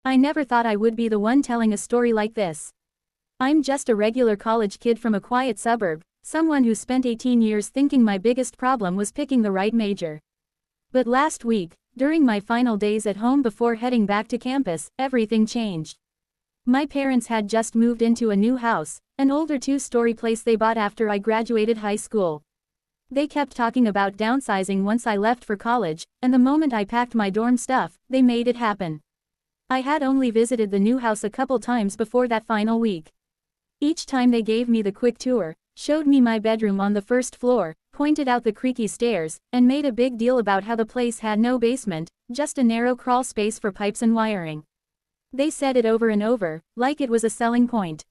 I never thought I would be the one telling a story like this. I'm just a regular college kid from a quiet suburb, someone who spent 18 years thinking my biggest problem was picking the right major. But last week, during my final days at home before heading back to campus, everything changed. My parents had just moved into a new house, an older two-story place they bought after I graduated high school. They kept talking about downsizing once I left for college, and the moment I packed my dorm stuff, they made it happen. I had only visited the new house a couple times before that final week. Each time they gave me the quick tour, showed me my bedroom on the first floor, pointed out the creaky stairs, and made a big deal about how the place had no basement, just a narrow crawl space for pipes and wiring. They said it over and over, like it was a selling point.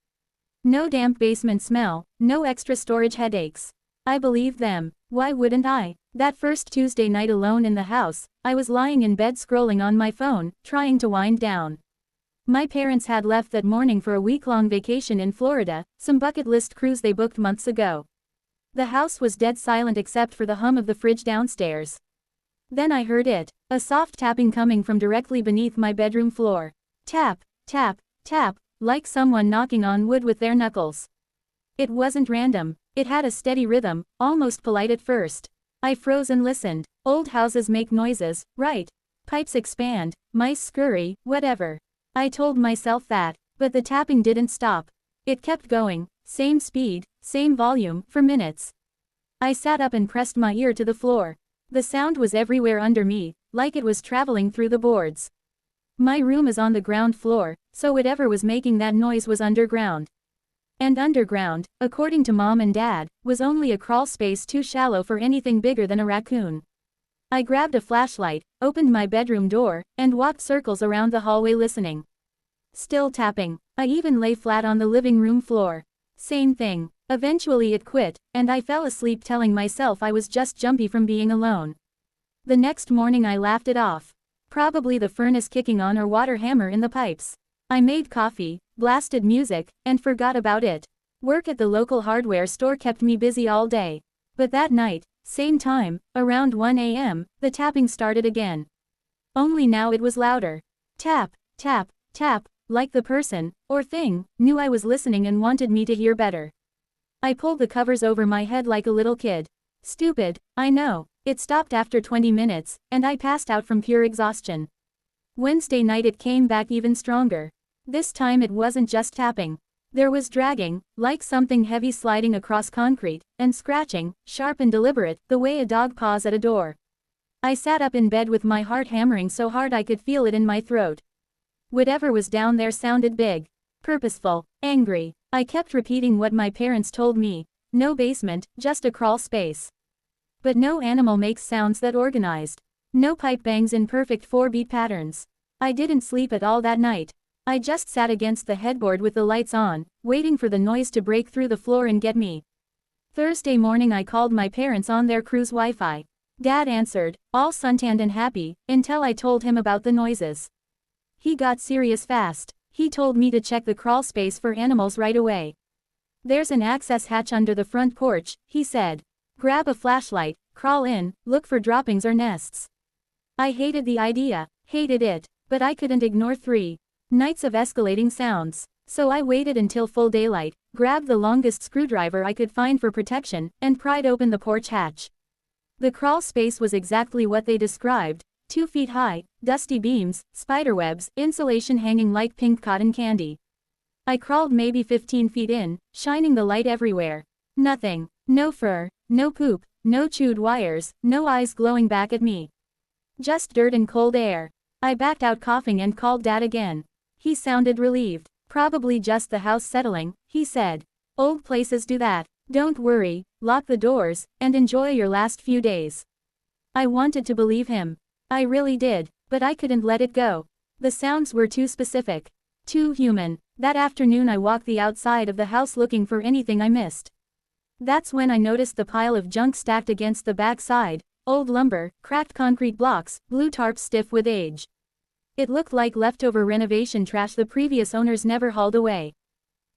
No damp basement smell, no extra storage headaches. I believed them. Why wouldn't I? That first Tuesday night alone in the house, I was lying in bed scrolling on my phone, trying to wind down. My parents had left that morning for a week-long vacation in Florida, some bucket list cruise they booked months ago. The house was dead silent except for the hum of the fridge downstairs. Then I heard it, a soft tapping coming from directly beneath my bedroom floor. Tap, tap, tap, like someone knocking on wood with their knuckles. It wasn't random, it had a steady rhythm, almost polite at first. I froze and listened. Old houses make noises, right? Pipes expand, mice scurry, whatever. I told myself that, but the tapping didn't stop. It kept going, same speed, same volume, for minutes. I sat up and pressed my ear to the floor. The sound was everywhere under me, like it was traveling through the boards. My room is on the ground floor, so whatever was making that noise was underground. And underground, according to Mom and Dad, was only a crawl space too shallow for anything bigger than a raccoon. I grabbed a flashlight, opened my bedroom door, and walked circles around the hallway listening. Still tapping. I even lay flat on the living room floor. Same thing. Eventually it quit, and I fell asleep telling myself I was just jumpy from being alone. The next morning I laughed it off. Probably the furnace kicking on or water hammer in the pipes. I made coffee, blasted music, and forgot about it. Work at the local hardware store kept me busy all day. But that night, same time, around 1 a.m., the tapping started again. Only now it was louder. Tap, tap, tap, like the person, or thing, knew I was listening and wanted me to hear better. I pulled the covers over my head like a little kid. Stupid, I know. It stopped after 20 minutes, and I passed out from pure exhaustion. Wednesday night it came back even stronger. This time it wasn't just tapping. There was dragging, like something heavy sliding across concrete, and scratching, sharp and deliberate, the way a dog paws at a door. I sat up in bed with my heart hammering so hard I could feel it in my throat. Whatever was down there sounded big, purposeful, angry. I kept repeating what my parents told me. No basement, just a crawl space. But no animal makes sounds that organized. No pipe bangs in perfect 4-beat patterns. I didn't sleep at all that night. I just sat against the headboard with the lights on, waiting for the noise to break through the floor and get me. Thursday morning I called my parents on their cruise Wi-Fi. Dad answered, all suntanned and happy, until I told him about the noises. He got serious fast. He told me to check the crawl space for animals right away. There's an access hatch under the front porch, he said. Grab a flashlight, crawl in, look for droppings or nests. I hated the idea, hated it, but I couldn't ignore 3 nights of escalating sounds. So I waited until full daylight, grabbed the longest screwdriver I could find for protection, and pried open the porch hatch. The crawl space was exactly what they described. 2 feet high, dusty beams, spiderwebs, insulation hanging like pink cotton candy. I crawled maybe 15 feet in, shining the light everywhere. Nothing. No fur, no poop, no chewed wires, no eyes glowing back at me. Just dirt and cold air. I backed out coughing and called Dad again. He sounded relieved. Probably just the house settling, he said. Old places do that. Don't worry, lock the doors, and enjoy your last few days. I wanted to believe him. I really did, but I couldn't let it go. The sounds were too specific. Too human. That afternoon I walked the outside of the house looking for anything I missed. That's when I noticed the pile of junk stacked against the back side. Old lumber, cracked concrete blocks, blue tarps stiff with age. It looked like leftover renovation trash the previous owners never hauled away.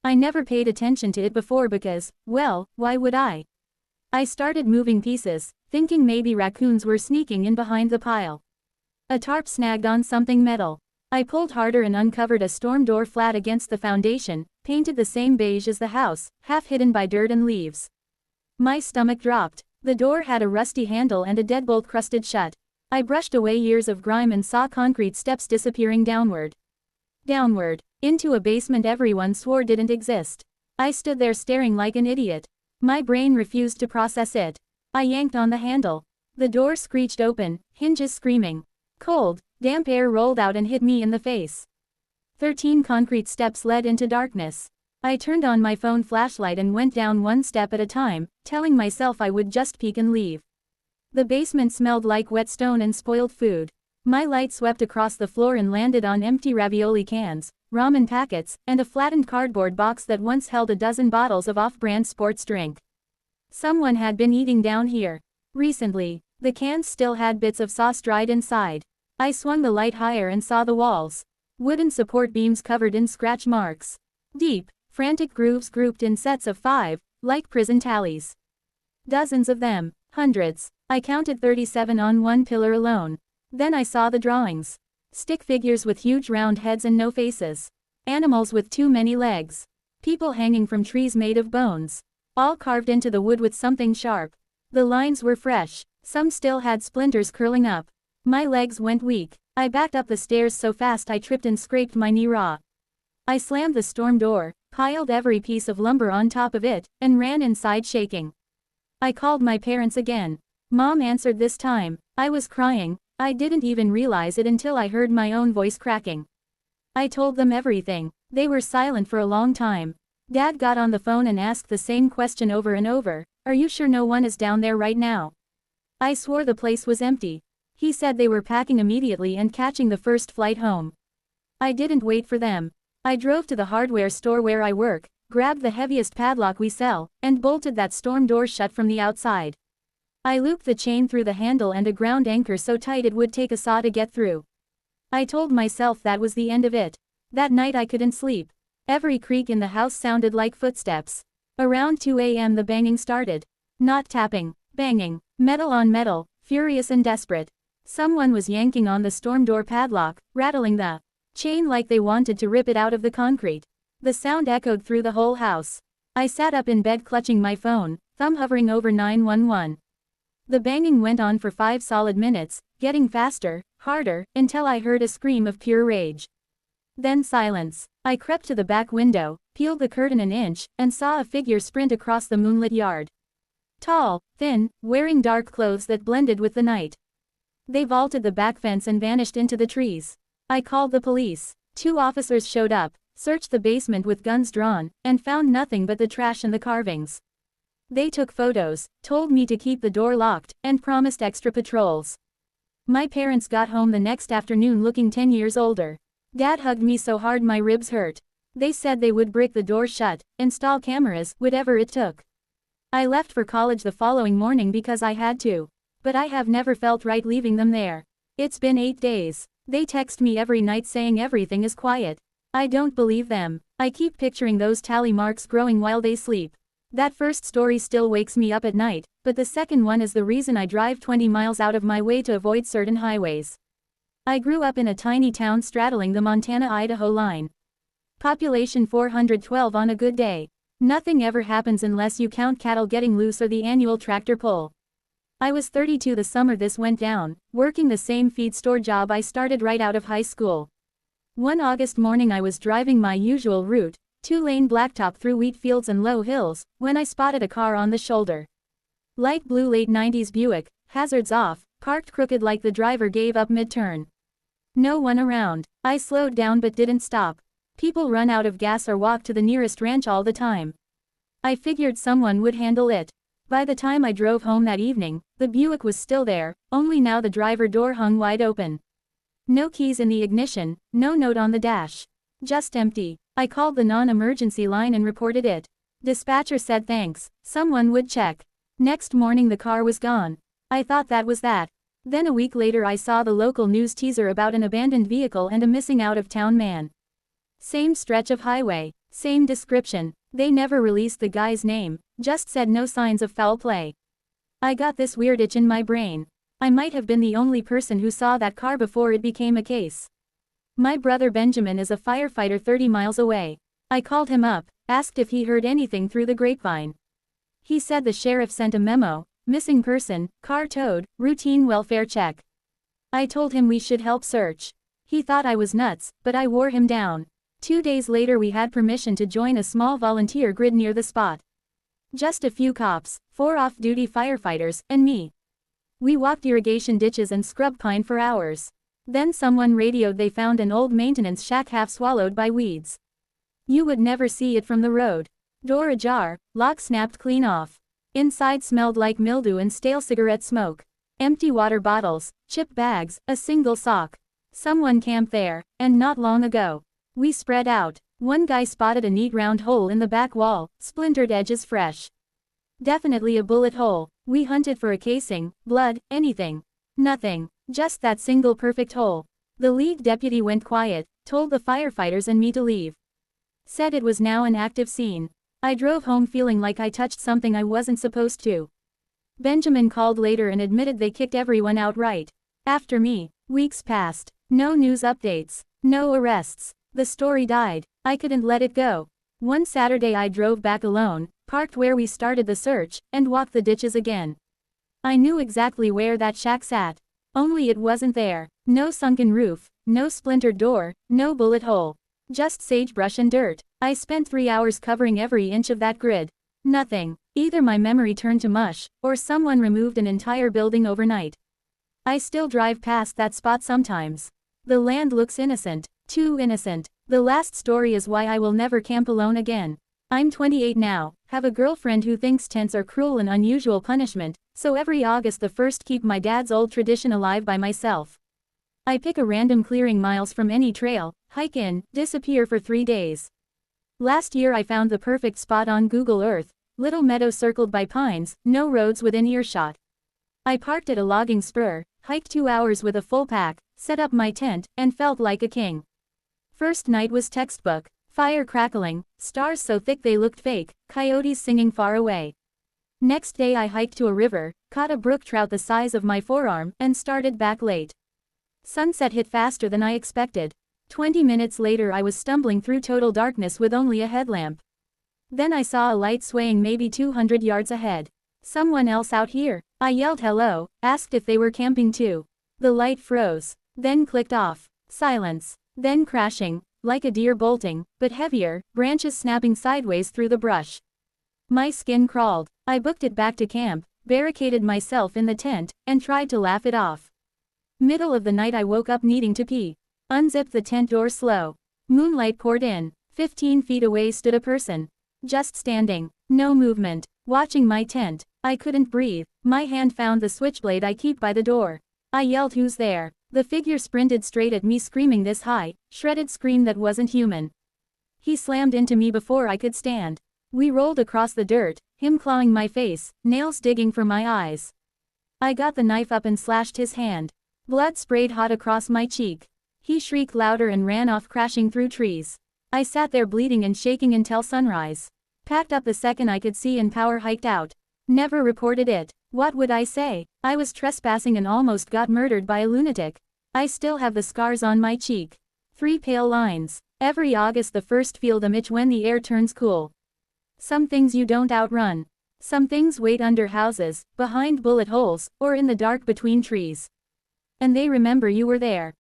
I never paid attention to it before because, well, why would I? I started moving pieces, thinking maybe raccoons were sneaking in behind the pile. A tarp snagged on something metal. I pulled harder and uncovered a storm door flat against the foundation, painted the same beige as the house, half hidden by dirt and leaves. My stomach dropped. The door had a rusty handle and a deadbolt crusted shut. I brushed away years of grime and saw concrete steps disappearing downward. Downward. Into a basement everyone swore didn't exist. I stood there staring like an idiot. My brain refused to process it. I yanked on the handle. The door screeched open, hinges screaming. Cold, damp air rolled out and hit me in the face. 13 concrete steps led into darkness. I turned on my phone flashlight and went down one step at a time, telling myself I would just peek and leave. The basement smelled like wet stone and spoiled food. My light swept across the floor and landed on empty ravioli cans, ramen packets, and a flattened cardboard box that once held a dozen bottles of off-brand sports drink. Someone had been eating down here. Recently. The cans still had bits of sauce dried inside. I swung the light higher and saw the walls. Wooden support beams covered in scratch marks. Deep, frantic grooves grouped in sets of 5, like prison tallies. Dozens of them. Hundreds. I counted 37 on one pillar alone. Then I saw the drawings. Stick figures with huge round heads and no faces. Animals with too many legs. People hanging from trees made of bones. All carved into the wood with something sharp. The lines were fresh. Some still had splinters curling up. My legs went weak. I backed up the stairs so fast I tripped and scraped my knee raw. I slammed the storm door, piled every piece of lumber on top of it, and ran inside shaking. I called my parents again. Mom answered this time. I was crying. I didn't even realize it until I heard my own voice cracking. I told them everything. They were silent for a long time. Dad got on the phone and asked the same question over and over. Are you sure no one is down there right now? I swore the place was empty. He said they were packing immediately and catching the first flight home. I didn't wait for them. I drove to the hardware store where I work, grabbed the heaviest padlock we sell, and bolted that storm door shut from the outside. I looped the chain through the handle and a ground anchor so tight it would take a saw to get through. I told myself that was the end of it. That night I couldn't sleep. Every creak in the house sounded like footsteps. Around 2 a.m. the banging started. Not tapping, banging, metal on metal, furious and desperate. Someone was yanking on the storm door padlock, rattling the chain like they wanted to rip it out of the concrete. The sound echoed through the whole house. I sat up in bed clutching my phone, thumb hovering over 911. The banging went on for 5 solid minutes, getting faster, harder, until I heard a scream of pure rage. Then silence. I crept to the back window, peeled the curtain an inch, and saw a figure sprint across the moonlit yard. Tall, thin, wearing dark clothes that blended with the night. They vaulted the back fence and vanished into the trees. I called the police. 2 officers showed up, searched the basement with guns drawn, and found nothing but the trash and the carvings. They took photos, told me to keep the door locked, and promised extra patrols. My parents got home the next afternoon looking 10 years older. Dad hugged me so hard my ribs hurt. They said they would brick the door shut, install cameras, whatever it took. I left for college the following morning because I had to. But I have never felt right leaving them there. It's been 8 days. They text me every night saying everything is quiet. I don't believe them. I keep picturing those tally marks growing while they sleep. That first story still wakes me up at night, but the second one is the reason I drive 20 miles out of my way to avoid certain highways. I grew up in a tiny town straddling the Montana-Idaho line. Population 412 on a good day. Nothing ever happens unless you count cattle getting loose or the annual tractor pull. I was 32 the summer this went down, working the same feed store job I started right out of high school. One August morning I was driving my usual route, 2-lane blacktop through wheat fields and low hills, when I spotted a car on the shoulder. Light blue late 90s Buick, hazards off, parked crooked like the driver gave up mid-turn. No one around. I slowed down but didn't stop. People run out of gas or walk to the nearest ranch all the time. I figured someone would handle it. By the time I drove home that evening, the Buick was still there, only now the driver door hung wide open. No keys in the ignition, no note on the dash. Just empty. I called the non-emergency line and reported it. Dispatcher said thanks, someone would check. Next morning the car was gone. I thought that was that. Then a week later I saw the local news teaser about an abandoned vehicle and a missing out-of-town man. Same stretch of highway, same description. They never released the guy's name, just said no signs of foul play. I got this weird itch in my brain. I might have been the only person who saw that car before it became a case. My brother Benjamin is a firefighter 30 miles away. I called him up, asked if he heard anything through the grapevine. He said the sheriff sent a memo, missing person, car towed, routine welfare check. I told him we should help search. He thought I was nuts, but I wore him down. 2 days later we had permission to join a small volunteer grid near the spot. Just a few cops, 4 off-duty firefighters, and me. We walked irrigation ditches and scrubbed pine for hours. Then someone radioed they found an old maintenance shack half swallowed by weeds. You would never see it from the road. Door ajar, lock snapped clean off. Inside smelled like mildew and stale cigarette smoke. Empty water bottles, chip bags, a single sock. Someone camped there, and not long ago. We spread out. One guy spotted a neat round hole in the back wall, splintered edges fresh. Definitely a bullet hole. We hunted for a casing, blood, anything. Nothing. Just that single perfect hole. The league deputy went quiet, told the firefighters and me to leave. Said it was now an active scene. I drove home feeling like I touched something I wasn't supposed to. Benjamin called later and admitted they kicked everyone out right after me. Weeks passed. No news updates. No arrests. The story died. I couldn't let it go. One Saturday I drove back alone, parked where we started the search, and walked the ditches again. I knew exactly where that shack sat. Only it wasn't there. No sunken roof, no splintered door, no bullet hole. Just sagebrush and dirt. I spent 3 hours covering every inch of that grid. Nothing. Either my memory turned to mush, or someone removed an entire building overnight. I still drive past that spot sometimes. The land looks innocent. Too innocent. The last story is why I will never camp alone again. I'm 28 now, have a girlfriend who thinks tents are cruel and unusual punishment, so every August the 1st keep my dad's old tradition alive by myself. I pick a random clearing miles from any trail, hike in, disappear for 3 days. Last year I found the perfect spot on Google Earth, little meadow circled by pines, no roads within earshot. I parked at a logging spur, hiked 2 hours with a full pack, set up my tent, and felt like a king. First night was textbook. Fire crackling, stars so thick they looked fake, coyotes singing far away. Next day I hiked to a river, caught a brook trout the size of my forearm, and started back late. Sunset hit faster than I expected. 20 minutes later I was stumbling through total darkness with only a headlamp. Then I saw a light swaying maybe 200 yards ahead. Someone else out here? I yelled hello, asked if they were camping too. The light froze, then clicked off. Silence. Then crashing, like a deer bolting, but heavier, branches snapping sideways through the brush. My skin crawled. I booked it back to camp, barricaded myself in the tent, and tried to laugh it off. Middle of the night I woke up needing to pee. Unzipped the tent door slow. Moonlight poured in. 15 feet away stood a person. Just standing. No movement. Watching my tent. I couldn't breathe. My hand found the switchblade I keep by the door. I yelled, "Who's there?" The figure sprinted straight at me screaming this high, shredded scream that wasn't human. He slammed into me before I could stand. We rolled across the dirt, him clawing my face, nails digging for my eyes. I got the knife up and slashed his hand. Blood sprayed hot across my cheek. He shrieked louder and ran off crashing through trees. I sat there bleeding and shaking until sunrise. Packed up the second I could see and power hiked out. Never reported it. What would I say? I was trespassing and almost got murdered by a lunatic. I still have the scars on my cheek. 3 pale lines. Every August the 1st feel them itch when the air turns cool. Some things you don't outrun. Some things wait under houses, behind bullet holes, or in the dark between trees. And they remember you were there.